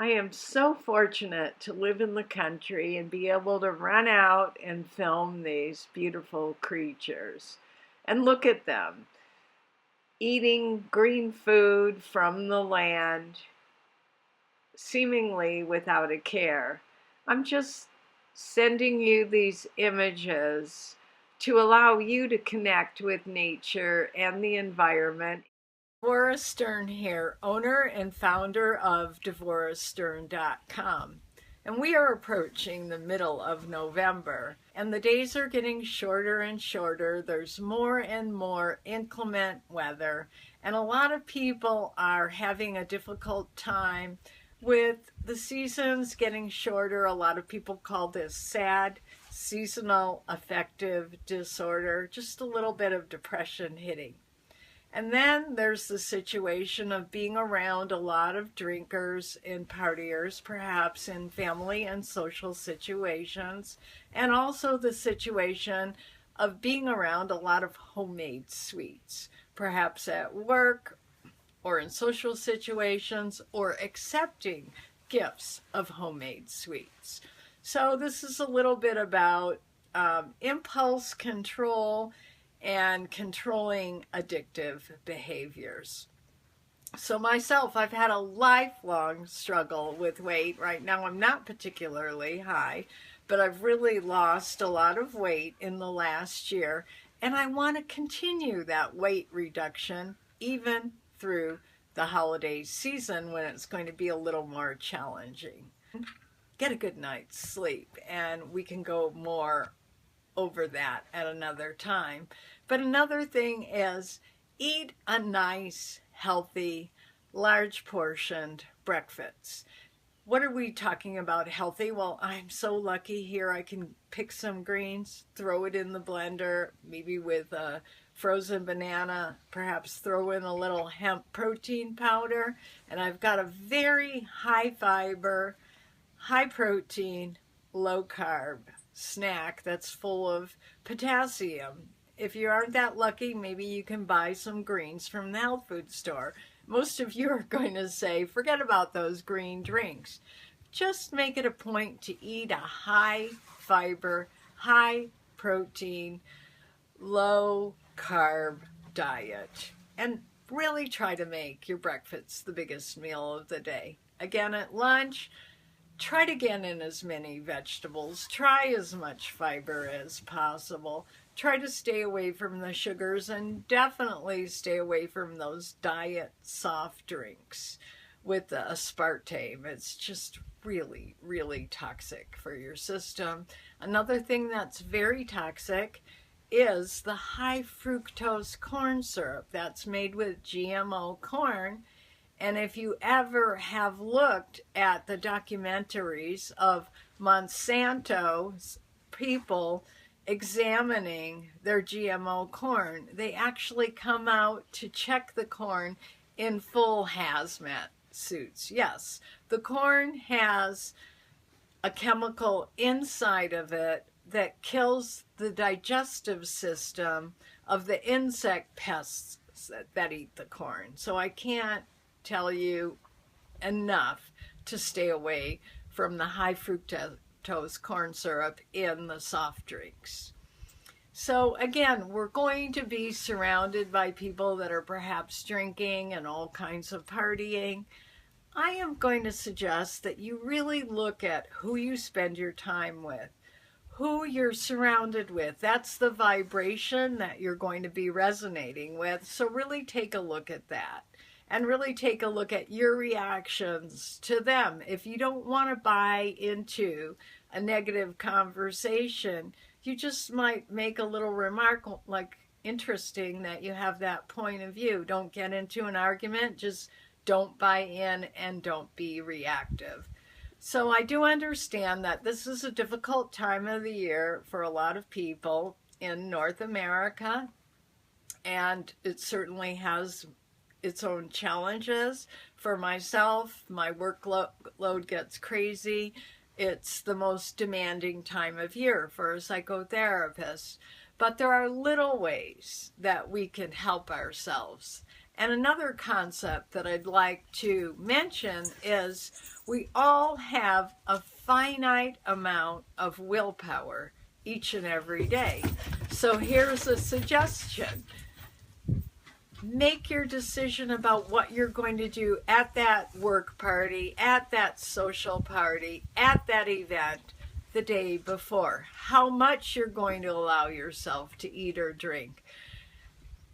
I am so fortunate to live in the country and be able to run out and film these beautiful creatures. And look at them eating green food from the land, seemingly without a care. I'm just sending you these images to allow you to connect with nature and the environment. Devorah Stern here, owner and founder of DevorahStern.com. And we are approaching the middle of November, and the days are getting shorter and shorter. There's more and more inclement weather, and a lot of people are having a difficult time with the seasons getting shorter. A lot of people call this SAD, seasonal affective disorder, just a little bit of depression hitting. And then there's the situation of being around a lot of drinkers and partiers, perhaps in family and social situations, and also the situation of being around a lot of homemade sweets, perhaps at work or in social situations, or accepting gifts of homemade sweets. So this is a little bit about impulse control and controlling addictive behaviors. So myself, I've had a lifelong struggle with weight. Right now I'm not particularly high, but I've really lost a lot of weight in the last year, and I want to continue that weight reduction even through the holiday season when it's going to be a little more challenging. Get a good night's sleep, and we can go more over that at another time. But another thing is eat a nice, healthy, large portioned breakfast. What are we talking about healthy? Well, I'm so lucky here. I can pick some greens, throw it in the blender, maybe with a frozen banana, perhaps throw in a little hemp protein powder, and I've got a very high fiber, high protein, low carb snack that's full of potassium. If you aren't that lucky, maybe you can buy some greens from the health food store. Most of you are going to say, forget about those green drinks. Just make it a point to eat a high fiber, high protein, low carb diet. And really try to make your breakfast the biggest meal of the day. Again, at lunch, try to get in as many vegetables. Try as much fiber as possible. Try to stay away from the sugars, and definitely stay away from those diet soft drinks with the aspartame. It's just really, really toxic for your system. Another thing that's very toxic is the high fructose corn syrup that's made with GMO corn. And if you ever have looked at the documentaries of Monsanto's people examining their GMO corn, they actually come out to check the corn in full hazmat suits. Yes, the corn has a chemical inside of it that kills the digestive system of the insect pests that eat the corn. So I can't tell you enough to stay away from the high fructose corn syrup in the soft drinks. So again, we're going to be surrounded by people that are perhaps drinking and all kinds of partying. I am going to suggest that you really look at who you spend your time with, who you're surrounded with. That's the vibration that you're going to be resonating with. So really take a look at that. And really take a look at your reactions to them. If you don't want to buy into a negative conversation, you just might make a little remark like, interesting that you have that point of view. Don't get into an argument, just don't buy in and don't be reactive. So I do understand that this is a difficult time of the year for a lot of people in North America, and it certainly has its own challenges. For myself, my workload gets crazy. It's the most demanding time of year for a psychotherapist. But there are little ways that we can help ourselves. And another concept that I'd like to mention is we all have a finite amount of willpower each and every day. So here's a suggestion. Make your decision about what you're going to do at that work party, at that social party, at that event the day before. How much you're going to allow yourself to eat or drink,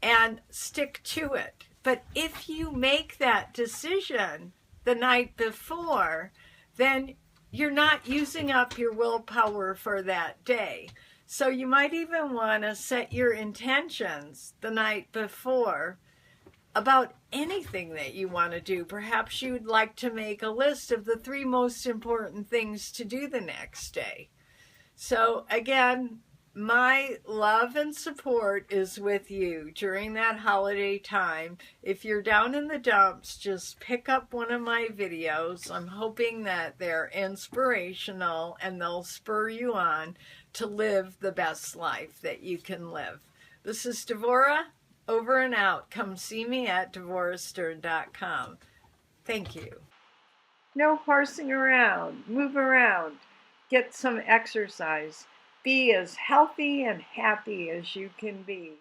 and stick to it. But if you make that decision the night before, then you're not using up your willpower for that day. So you might even want to set your intentions the night before about anything that you want to do. Perhaps you'd like to make a list of the 3 most important things to do the next day. So again, my love and support is with you during that holiday time. If you're down in the dumps, just pick up one of my videos. I'm hoping that they're inspirational and they'll spur you on to live the best life that you can live. This is Devora, over and out. Come see me at devorastern.com. Thank you. No horsing around. Move around. Get some exercise. Be as healthy and happy as you can be.